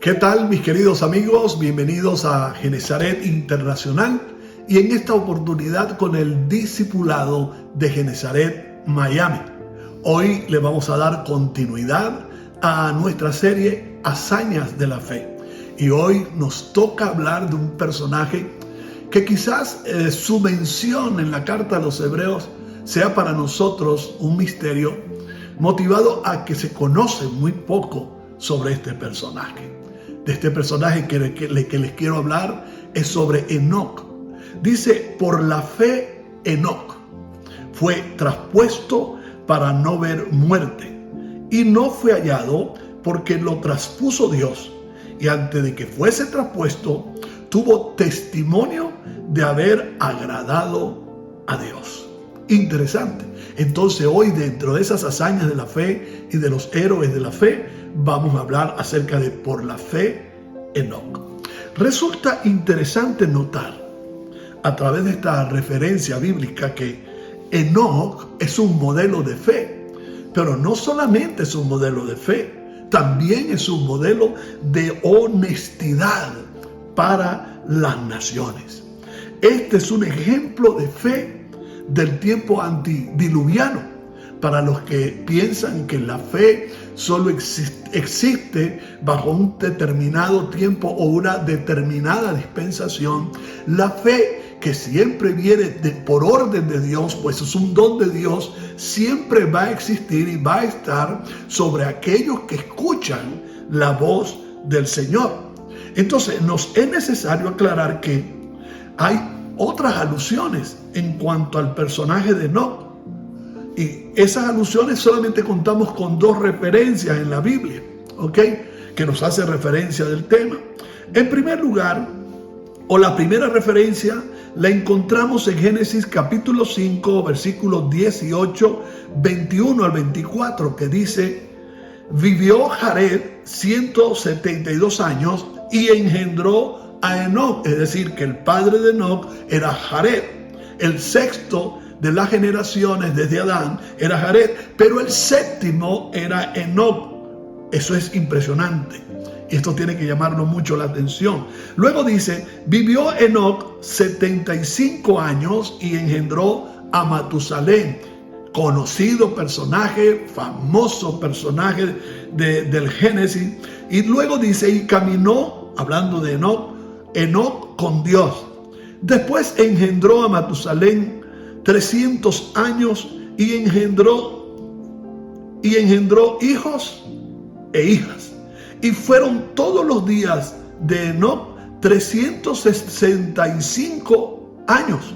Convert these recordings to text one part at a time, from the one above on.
¿Qué tal, mis queridos amigos? Bienvenidos a Genesaret Internacional y en esta oportunidad con el discipulado de Genesaret Miami. Hoy le vamos a dar continuidad a nuestra serie Hazañas de la Fe. Y hoy nos toca hablar de un personaje que quizás su mención en la carta a los Hebreos sea para nosotros un misterio, motivado a que se conoce muy poco sobre este personaje. De este personaje que les quiero hablar es sobre Enoc. Dice, por la fe Enoc fue traspuesto para no ver muerte, y no fue hallado porque lo traspuso Dios, y antes de que fuese traspuesto, tuvo testimonio de haber agradado a Dios. Interesante. Entonces hoy, dentro de esas hazañas de la fe y de los héroes de la fe, vamos a hablar acerca de por la fe Enoc. Resulta interesante notar a través de esta referencia bíblica que Enoc es un modelo de fe, pero no solamente es un modelo de fe, también es un modelo de honestidad para las naciones. Este es un ejemplo de fe del tiempo antidiluviano. Para los que piensan que la fe solo existe bajo un determinado tiempo o una determinada dispensación, la fe que siempre viene por orden de Dios, pues es un don de Dios, siempre va a existir y va a estar sobre aquellos que escuchan la voz del Señor. Entonces nos es necesario aclarar que hay otras alusiones en cuanto al personaje de Enoc. Y esas alusiones solamente contamos con dos referencias en la Biblia, ¿ok? Que nos hace referencia del tema. En primer lugar, o la primera referencia, la encontramos en Génesis capítulo 5, versículos 18, 21 al 24, que dice, vivió Jared 172 años y engendró a Enoc, es decir, que el padre de Enoc era Jared, el sexto de las generaciones desde Adán era Jared, pero el séptimo era Enoc. Eso es impresionante. Esto tiene que llamarnos mucho la atención. Luego dice, vivió Enoc 75 años y engendró a Matusalén, conocido personaje, famoso personaje del Génesis. Y luego dice, y caminó, hablando de Enoc con Dios. Después engendró a Matusalén 300 años y engendró hijos e hijas. Y fueron todos los días de Enoc 365 años.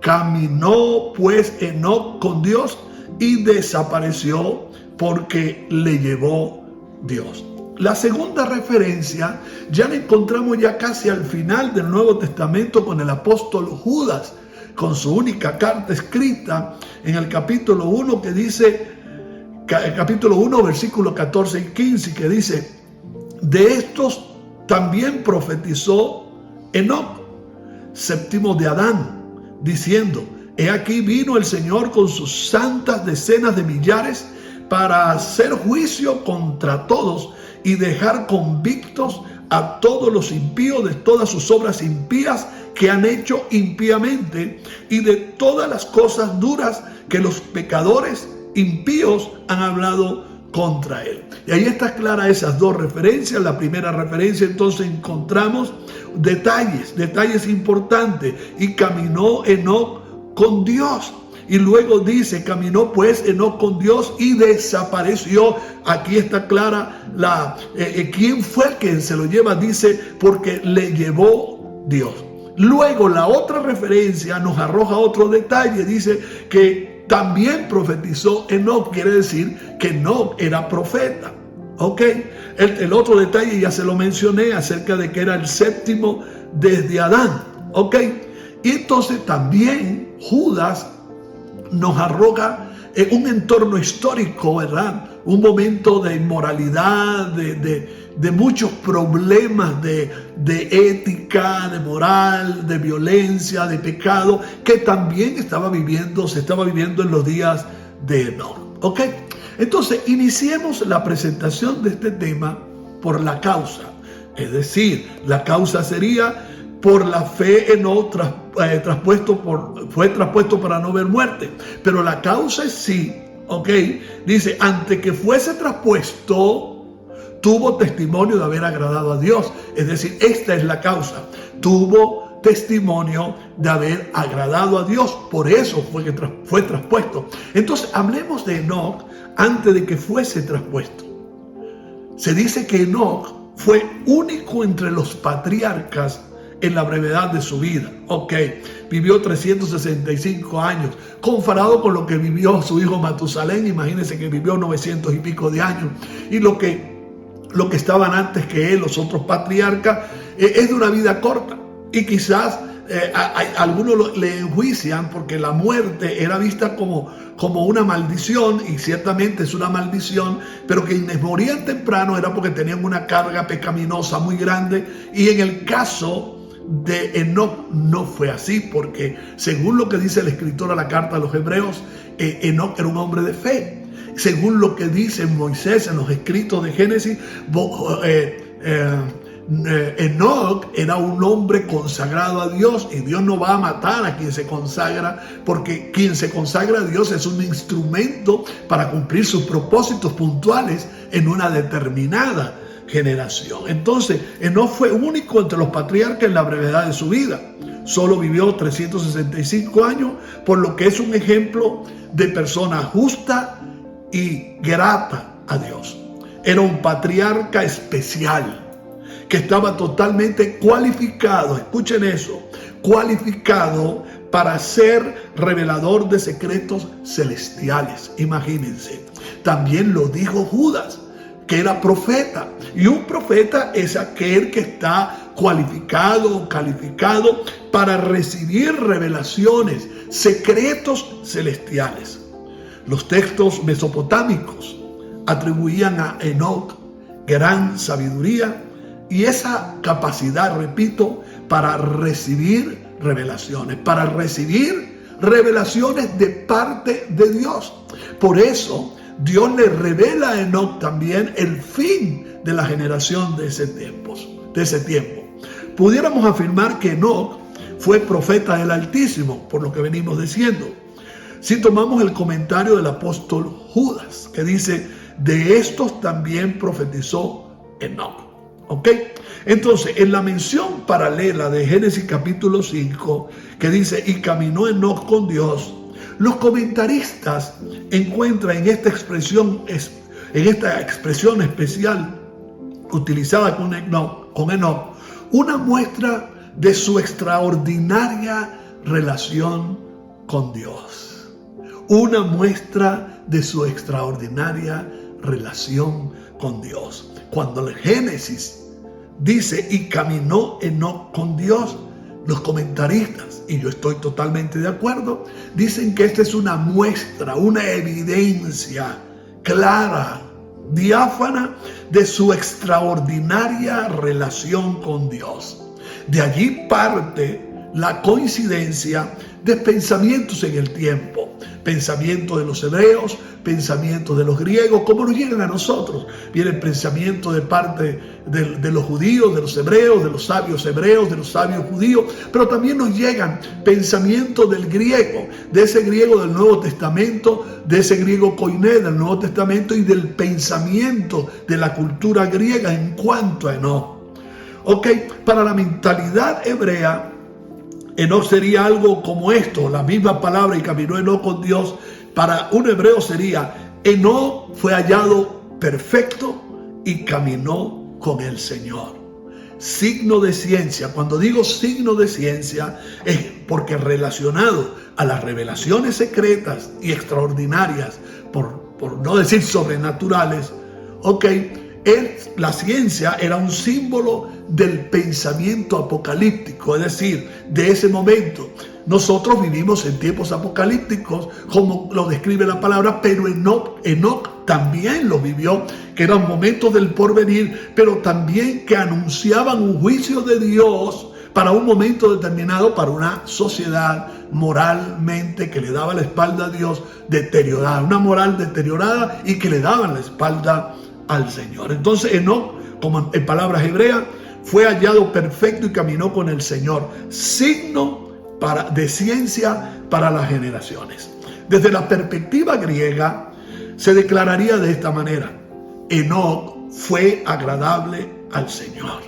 Caminó pues Enoc con Dios y desapareció porque le llevó Dios. La segunda referencia ya la encontramos ya casi al final del Nuevo Testamento con el apóstol Judas, con su única carta escrita en el capítulo 1 que dice, capítulo 1 versículos 14 y 15, que dice, de estos también profetizó Enoc, séptimo de Adán, diciendo, he aquí vino el Señor con sus santas decenas de millares para hacer juicio contra todos y dejar convictos a todos los impíos de todas sus obras impías que han hecho impíamente y de todas las cosas duras que los pecadores impíos han hablado contra él. Y ahí está clara esas dos referencias. La primera referencia, entonces encontramos detalles importantes. Y caminó Enoc con Dios. Y luego dice, caminó pues Enoc con Dios y desapareció. Aquí está clara quién fue el que se lo lleva. Dice, porque le llevó Dios. Luego la otra referencia nos arroja otro detalle. Dice que también profetizó Enoc. Quiere decir que Enoc era profeta. ¿Ok? El otro detalle ya se lo mencioné acerca de que era el séptimo desde Adán. ¿Ok? Y entonces también Judas nos arroja un entorno histórico, ¿verdad? Un momento de inmoralidad, de muchos problemas de ética, de moral, de violencia, de pecado, que también se estaba viviendo en los días de Enoc. ¿Ok? Entonces, iniciemos la presentación de este tema por la causa. Es decir, la causa sería por la fe Enoc fue traspuesto para no ver muerte. Pero la causa es sí, ¿ok? Dice, antes que fuese traspuesto, tuvo testimonio de haber agradado a Dios. Es decir, esta es la causa. Tuvo testimonio de haber agradado a Dios. Por eso fue que fue traspuesto. Entonces, hablemos de Enoc antes de que fuese traspuesto. Se dice que Enoc fue único entre los patriarcas en la brevedad de su vida. Ok, vivió 365 años. Comparado con lo que vivió su hijo Matusalén, imagínense que vivió 900 y pico de años. Y lo que estaban antes que él, los otros patriarcas, es de una vida corta. Y quizás algunos le enjuician porque la muerte era vista como una maldición, y ciertamente es una maldición, pero quienes morían temprano era porque tenían una carga pecaminosa muy grande. Y en el caso de Enoc no fue así, porque según lo que dice el escritor a la carta a los Hebreos, Enoc era un hombre de fe. Según lo que dice Moisés en los escritos de Génesis, Enoc era un hombre consagrado a Dios, y Dios no va a matar a quien se consagra, porque quien se consagra a Dios es un instrumento para cumplir sus propósitos puntuales en una determinada generación. Entonces, Enoc fue único entre los patriarcas en la brevedad de su vida. Solo vivió 365 años, por lo que es un ejemplo de persona justa y grata a Dios. Era un patriarca especial que estaba totalmente cualificado, escuchen eso, cualificado para ser revelador de secretos celestiales. Imagínense. También lo dijo Judas, que era profeta. Y un profeta es aquel que está cualificado o calificado para recibir revelaciones, secretos celestiales. Los textos mesopotámicos atribuían a Enoc gran sabiduría y esa capacidad, repito, para recibir revelaciones, de parte de Dios. Por eso Dios le revela a Enoc también el fin de la generación de ese tiempo. Pudiéramos afirmar que Enoc fue profeta del Altísimo, por lo que venimos diciendo. Si tomamos el comentario del apóstol Judas, que dice, de estos también profetizó Enoc. ¿Ok? Entonces, en la mención paralela de Génesis capítulo 5, que dice, y caminó Enoc con Dios, los comentaristas encuentran en esta expresión especial utilizada con Enoc, una muestra de su extraordinaria relación con Dios. Una muestra de su extraordinaria relación con Dios. Cuando el Génesis dice, y caminó Enoc con Dios, los comentaristas, y yo estoy totalmente de acuerdo, dicen que esta es una muestra, una evidencia clara, diáfana de su extraordinaria relación con Dios. De allí parte la coincidencia de pensamientos en el tiempo, pensamiento de los hebreos, pensamiento de los griegos, como nos llegan a nosotros. Viene el pensamiento de parte de los judíos, de los hebreos, de los sabios judíos, pero también nos llegan pensamientos del griego, de ese griego del Nuevo Testamento, de ese griego koiné del Nuevo Testamento, y del pensamiento de la cultura griega en cuanto a Enoc. Ok, para la mentalidad hebrea, Enoc sería algo como esto, la misma palabra, y caminó Enoc con Dios. Para un hebreo sería, Enoc fue hallado perfecto y caminó con el Señor. Signo de ciencia. Cuando digo signo de ciencia, es porque relacionado a las revelaciones secretas y extraordinarias, por no decir sobrenaturales, ok, la ciencia era un símbolo del pensamiento apocalíptico, es decir, de ese momento. Nosotros vivimos en tiempos apocalípticos, como lo describe la palabra, pero Enoc también lo vivió, que eran momentos del porvenir, pero también que anunciaban un juicio de Dios para un momento determinado, para una sociedad moralmente que le daba la espalda a Dios, deteriorada, una moral deteriorada y que le daban la espalda al Señor. Entonces Enoc, como en palabras hebreas, fue hallado perfecto y caminó con el Señor, signo de ciencia para las generaciones. Desde la perspectiva griega, se declararía de esta manera: Enoc fue agradable al Señor.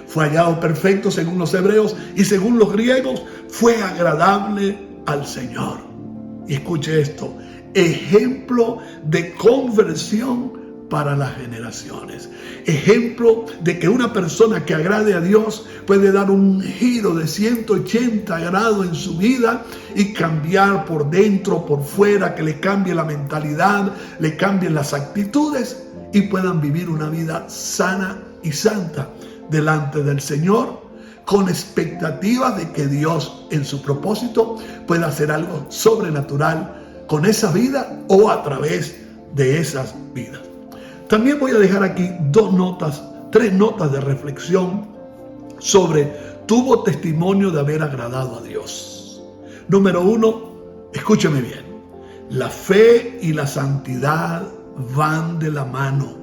Fue hallado perfecto según los hebreos y según los griegos, fue agradable al Señor. Y escuche esto: ejemplo de conversión para las generaciones. Ejemplo de que una persona que agrade a Dios puede dar un giro de 180 grados en su vida y cambiar por dentro, por fuera, que le cambie la mentalidad, le cambien las actitudes y puedan vivir una vida sana y santa delante del Señor, con expectativas de que Dios en su propósito pueda hacer algo sobrenatural con esa vida o a través de esas vidas. También voy a dejar aquí tres notas de reflexión sobre tuvo testimonio de haber agradado a Dios. Número 1, escúcheme bien: la fe y la santidad van de la mano.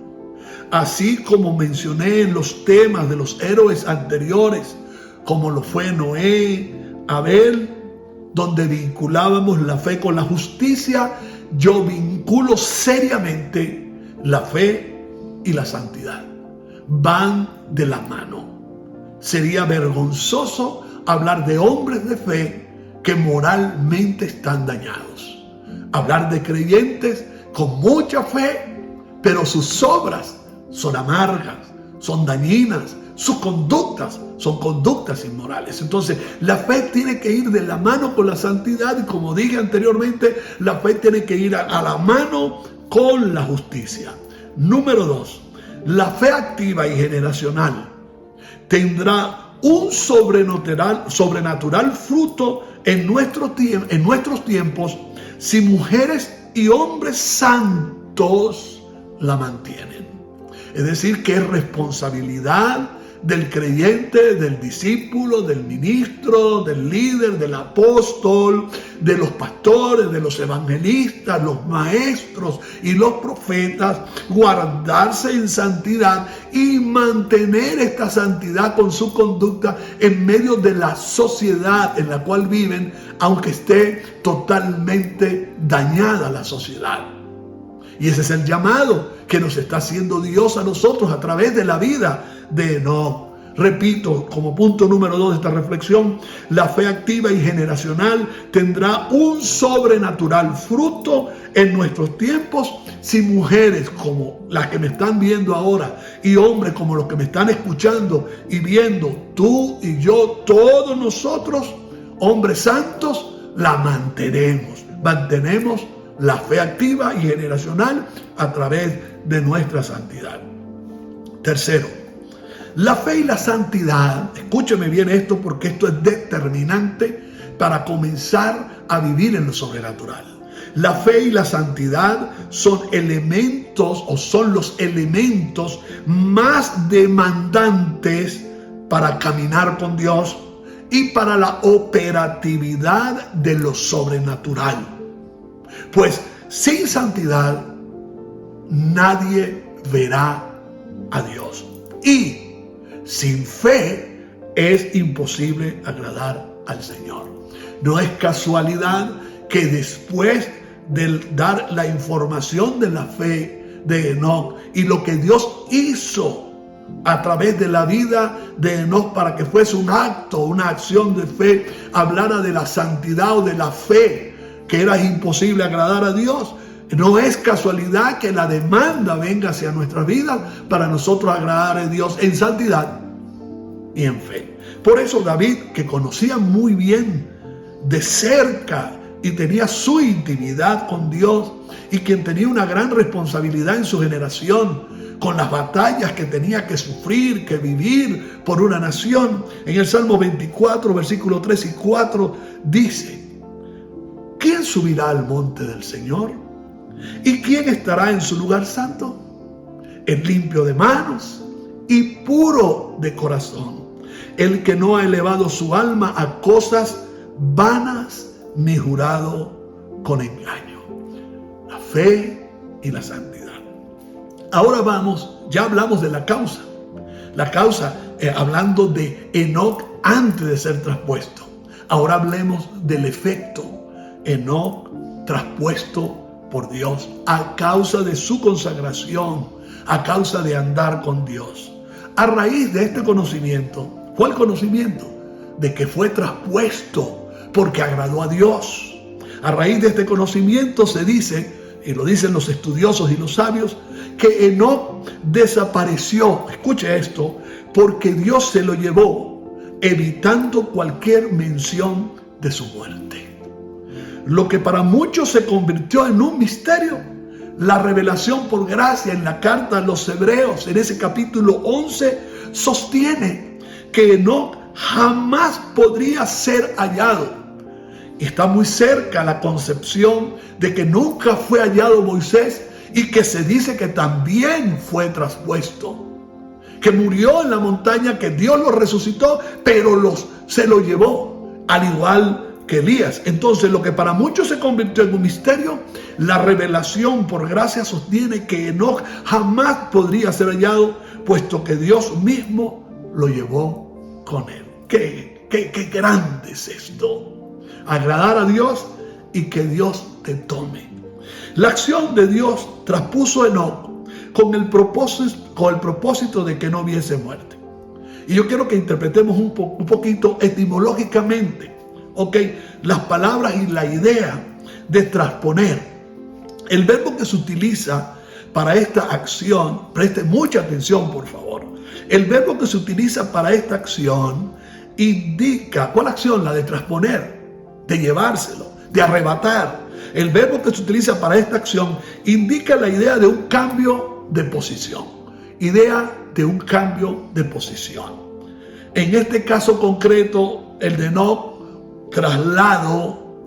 Así como mencioné en los temas de los héroes anteriores, como lo fue Noé, Abel, donde vinculábamos la fe con la justicia, yo vinculo seriamente la fe y la santidad. Van de la mano. Sería vergonzoso hablar de hombres de fe que moralmente están dañados. Hablar de creyentes con mucha fe, pero sus obras son amargas, son dañinas, sus conductas son conductas inmorales. Entonces, la fe tiene que ir de la mano con la santidad y, como dije anteriormente, la fe tiene que ir a la mano con la justicia. Número 2, la fe activa y generacional tendrá un sobrenatural fruto en nuestros tiempos si mujeres y hombres santos la mantienen. Es decir, que es responsabilidad del creyente, del discípulo, del ministro, del líder, del apóstol, de los pastores, de los evangelistas, los maestros y los profetas, guardarse en santidad y mantener esta santidad con su conducta en medio de la sociedad en la cual viven, aunque esté totalmente dañada la sociedad. Y ese es el llamado que nos está haciendo Dios a nosotros a través de la vida de Enoc. Repito, como punto número 2 de esta reflexión, la fe activa y generacional tendrá un sobrenatural fruto en nuestros tiempos si mujeres como las que me están viendo ahora y hombres como los que me están escuchando y viendo, tú y yo, todos nosotros, hombres santos, la mantenemos la fe activa y generacional a través de nuestra santidad. Tercero, la fe y la santidad, escúcheme bien esto porque esto es determinante para comenzar a vivir en lo sobrenatural. La fe y la santidad son los elementos más demandantes para caminar con Dios y para la operatividad de lo sobrenatural. Pues sin santidad nadie verá a Dios. Y sin fe es imposible agradar al Señor. No es casualidad que después de dar la información de la fe de Enoc y lo que Dios hizo a través de la vida de Enoc para que fuese un acto, una acción de fe, hablara de la santidad o de la fe, que era imposible agradar a Dios. No es casualidad que la demanda venga hacia nuestras vidas para nosotros agradar a Dios en santidad y en fe. Por eso David, que conocía muy bien de cerca y tenía su intimidad con Dios, y quien tenía una gran responsabilidad en su generación con las batallas que tenía que sufrir, que vivir por una nación, en el Salmo 24, versículos 3 y 4 dice: ¿quién subirá al monte del Señor? ¿Y quién estará en su lugar santo? El limpio de manos y puro de corazón, el que no ha elevado su alma a cosas vanas ni jurado con engaño. La fe y la santidad. Ahora ya hablamos de la causa. La causa hablando de Enoc antes de ser traspuesto. Ahora hablemos del efecto Enoc traspuesto por Dios a causa de su consagración, a causa de andar con Dios. A raíz de este conocimiento, ¿cuál conocimiento? De que fue traspuesto porque agradó a Dios. A raíz de este conocimiento se dice, y lo dicen los estudiosos y los sabios, que Enoc desapareció, escuche esto, porque Dios se lo llevó, evitando cualquier mención de su muerte. Lo que para muchos se convirtió en un misterio, la revelación por gracia en la carta a los Hebreos, en ese capítulo 11, sostiene que Enoc jamás podría ser hallado. Está muy cerca la concepción de que nunca fue hallado Moisés y que se dice que también fue traspuesto, que murió en la montaña, que Dios lo resucitó, pero se lo llevó, al igual que Elías. Entonces, lo que para muchos se convirtió en un misterio, la revelación por gracia sostiene que Enoc jamás podría ser hallado, puesto que Dios mismo lo llevó con él. ¡Qué grande es esto! Agradar a Dios y que Dios te tome. La acción de Dios traspuso a Enoc con el propósito de que no hubiese muerte. Y yo quiero que interpretemos un poquito etimológicamente, las palabras y la idea de trasponer. El verbo que se utiliza para esta acción, preste mucha atención por favor, el verbo que se utiliza para esta acción indica, ¿cuál acción? La de trasponer, de llevárselo, de arrebatar. El verbo que se utiliza para esta acción indica la idea de un cambio de posición. Idea de un cambio de posición. En este caso concreto, el de Enoc, traslado,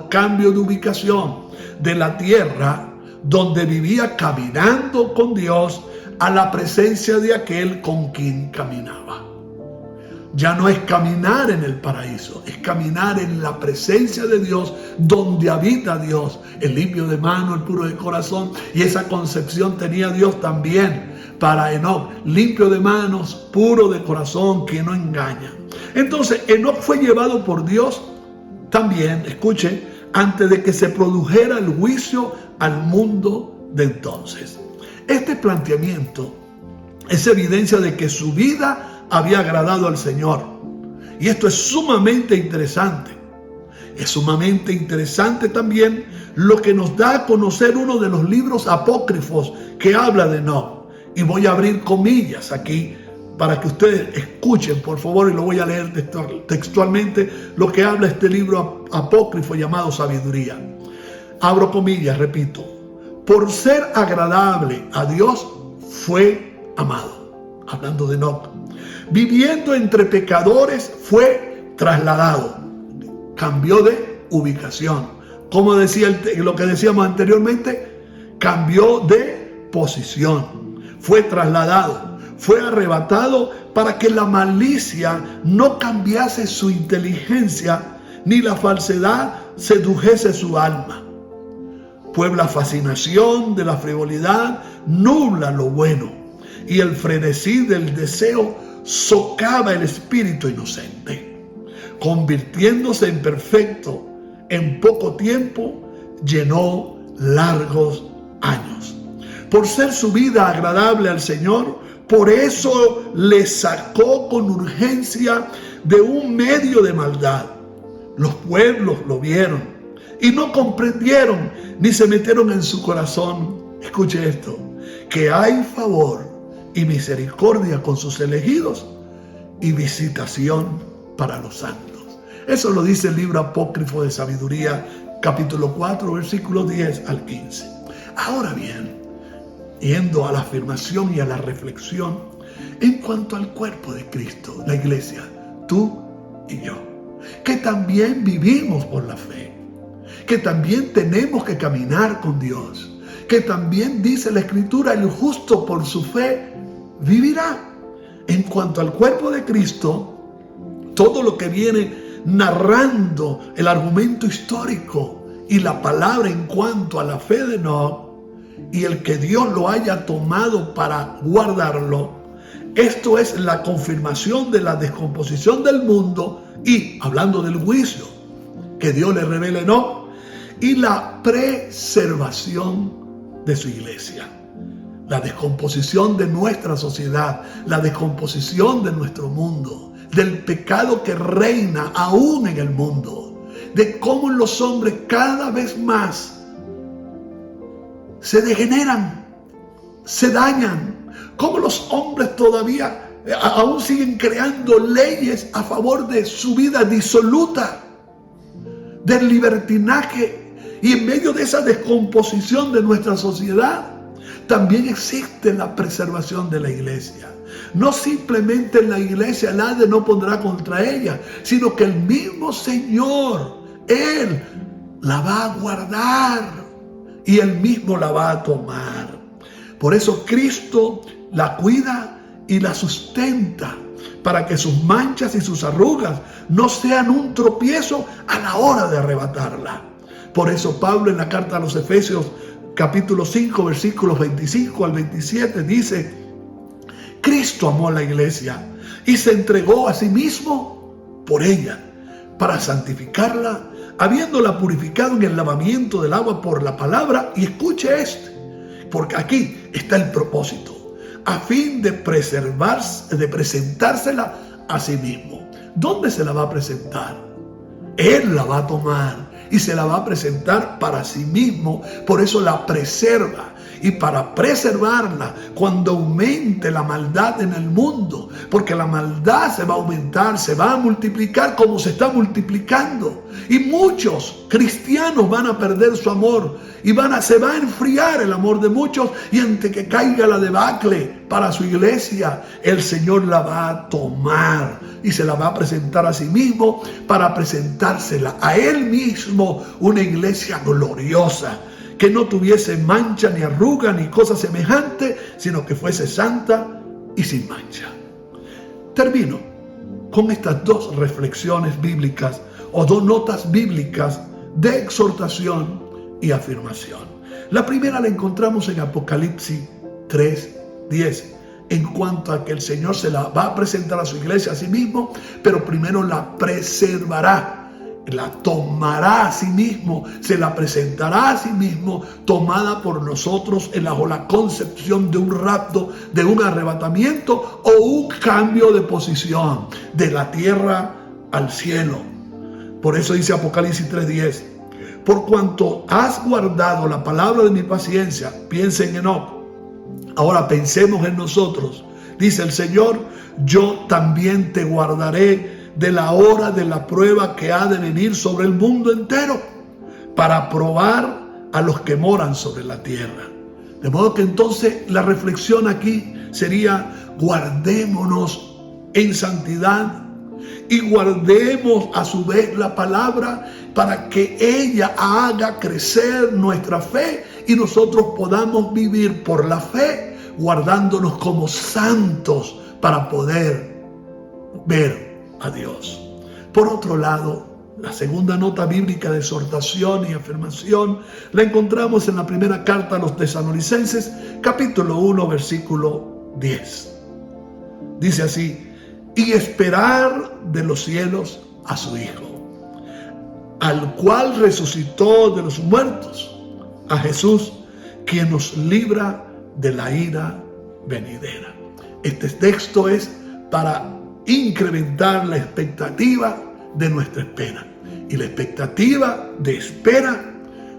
cambio de ubicación de la tierra donde vivía caminando con Dios a la presencia de aquel con quien caminaba. Ya no es caminar en el paraíso, es caminar en la presencia de Dios, donde habita Dios, el limpio de mano, el puro de corazón. Y esa concepción tenía Dios también para Enoc, limpio de manos, puro de corazón, que no engaña. Entonces, Enoc fue llevado por Dios también, escuche, antes de que se produjera el juicio al mundo de entonces. Este planteamiento es evidencia de que su vida había agradado al Señor. Y esto es sumamente interesante. Es sumamente interesante también lo que nos da a conocer uno de los libros apócrifos que habla de Enoc. Y voy a abrir comillas aquí para que ustedes escuchen, por favor, y lo voy a leer textualmente, lo que habla este libro apócrifo llamado Sabiduría. Abro comillas, repito. Por ser agradable a Dios fue amado. Hablando de Enoc. Viviendo entre pecadores fue trasladado. Cambió de ubicación. Como decía lo que decíamos anteriormente, cambió de posición. Fue trasladado. Fue arrebatado para que la malicia no cambiase su inteligencia, ni la falsedad sedujese su alma. Pues la fascinación de la frivolidad nubla lo bueno, y el frenesí del deseo socava el espíritu inocente. Convirtiéndose en perfecto en poco tiempo, llenó largos años. Por ser su vida agradable al Señor, por eso le sacó con urgencia de un medio de maldad. Los pueblos lo vieron y no comprendieron ni se metieron en su corazón. Escuche esto, que hay favor y misericordia con sus elegidos y visitación para los santos. Eso lo dice el libro apócrifo de Sabiduría, capítulo 4, versículos 10 al 15. Ahora bien, yendo a la afirmación y a la reflexión en cuanto al cuerpo de Cristo, la iglesia, tú y yo, que también vivimos por la fe, que también tenemos que caminar con Dios, que también dice la Escritura, el justo por su fe vivirá. En cuanto al cuerpo de Cristo, todo lo que viene narrando el argumento histórico y la palabra en cuanto a la fe de Enoc y el que Dios lo haya tomado para guardarlo, Esto es la confirmación de la descomposición del mundo y, hablando del juicio que Dios le revela a Enoc, y la preservación de su iglesia. La descomposición de nuestra sociedad, la descomposición de nuestro mundo, del pecado que reina aún en el mundo, de cómo los hombres cada vez más se degeneran, se dañan, cómo los hombres todavía aún siguen creando leyes a favor de su vida disoluta, del libertinaje. Y en medio de esa descomposición de nuestra sociedad, también existe la preservación de la iglesia. No simplemente la iglesia nadie no pondrá contra ella, sino que el mismo Señor, Él la va a guardar y Él mismo la va a tomar. Por eso Cristo la cuida y la sustenta, para que sus manchas y sus arrugas no sean un tropiezo a la hora de arrebatarla. Por eso Pablo en la carta a los Efesios capítulo 5 versículos 25 al 27 dice: Cristo amó a la iglesia y se entregó a sí mismo por ella, para santificarla, habiéndola purificado en el lavamiento del agua por la palabra. Y escuche porque aquí está el propósito, a fin de presentársela a sí mismo. ¿Dónde se la va a presentar? Él la va a tomar y se la va a presentar para sí mismo. Por eso la preserva. Y para preservarla, cuando aumente la maldad en el mundo, porque la maldad se va a aumentar, se va a multiplicar como se está multiplicando, y muchos cristianos van a perder su amor y se va a enfriar el amor de muchos, y ante que caiga la debacle para su iglesia, el Señor la va a tomar y se la va a presentar a sí mismo, para presentársela a Él mismo, una iglesia gloriosa, que no tuviese mancha ni arruga ni cosa semejante, sino que fuese santa y sin mancha. Termino con estas dos reflexiones bíblicas o dos notas bíblicas de exhortación y afirmación. La primera la encontramos en Apocalipsis 3:10, en cuanto a que el Señor se la va a presentar a su iglesia a sí mismo, pero primero la preservará. La tomará a sí mismo, se la presentará a sí mismo, tomada por nosotros bajo la concepción de un rapto, de un arrebatamiento o un cambio de posición de la tierra al cielo. Por eso dice Apocalipsis 3:10: por cuanto has guardado la palabra de mi paciencia, piensa en Enoc. Ahora pensemos en nosotros. Dice el Señor: yo también te guardaré de la hora de la prueba que ha de venir sobre el mundo entero, para probar a los que moran sobre la tierra. De modo que entonces la reflexión aquí sería: guardémonos en santidad y guardemos a su vez la palabra, para que ella haga crecer nuestra fe y nosotros podamos vivir por la fe, guardándonos como santos para poder ver a Dios. Por otro lado, la segunda nota bíblica de exhortación y afirmación la encontramos en la primera carta a los Tesalonicenses, capítulo 1, versículo 10. Dice así: y esperar de los cielos a su Hijo, al cual resucitó de los muertos, a Jesús, quien nos libra de la ira venidera. Este texto es para incrementar la expectativa de nuestra espera. Y la expectativa de espera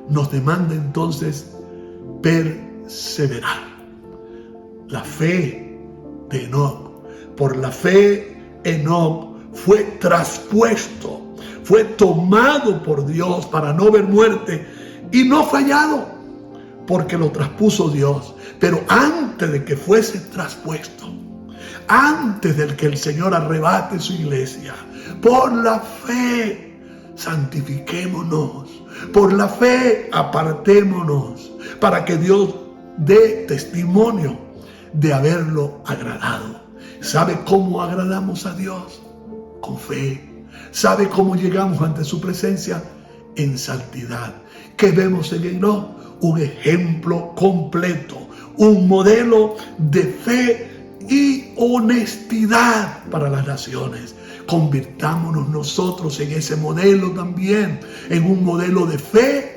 nos demanda entonces perseverar. La fe de Enoc. Por la fe, Enoc fue traspuesto, fue tomado por Dios para no ver muerte, y no fallado, porque lo traspuso Dios. Pero antes de que fuese traspuesto, antes de que el Señor arrebate su iglesia, por la fe santifiquémonos, por la fe apartémonos, para que Dios dé testimonio de haberlo agradado. ¿Sabe cómo agradamos a Dios? Con fe. ¿Sabe cómo llegamos ante su presencia? En santidad. ¿Qué vemos en Enoc? Un ejemplo completo, un modelo de fe y honestidad para las naciones. Convirtámonos nosotros en ese modelo también, en un modelo de fe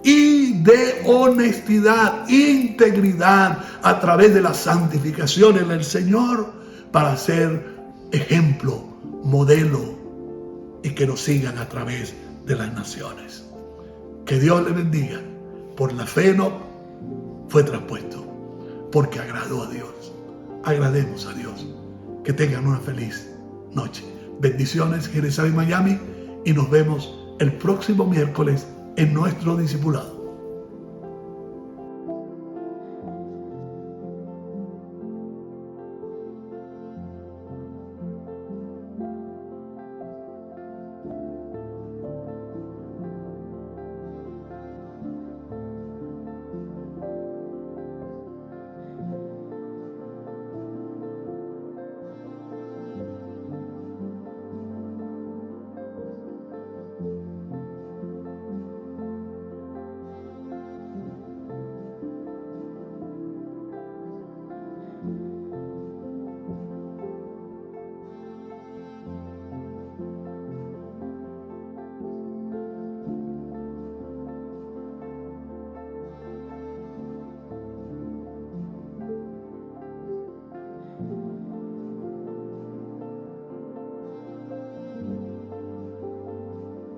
y de honestidad, integridad a través de la santificación en el Señor, para ser ejemplo, modelo y que nos sigan a través de las naciones. Que Dios le bendiga. Por la fe no fue traspuesto, porque agradó a Dios. Agrademos a Dios. Que tengan una feliz noche. Bendiciones, Genesaret Miami, y nos vemos el próximo miércoles en nuestro discipulado.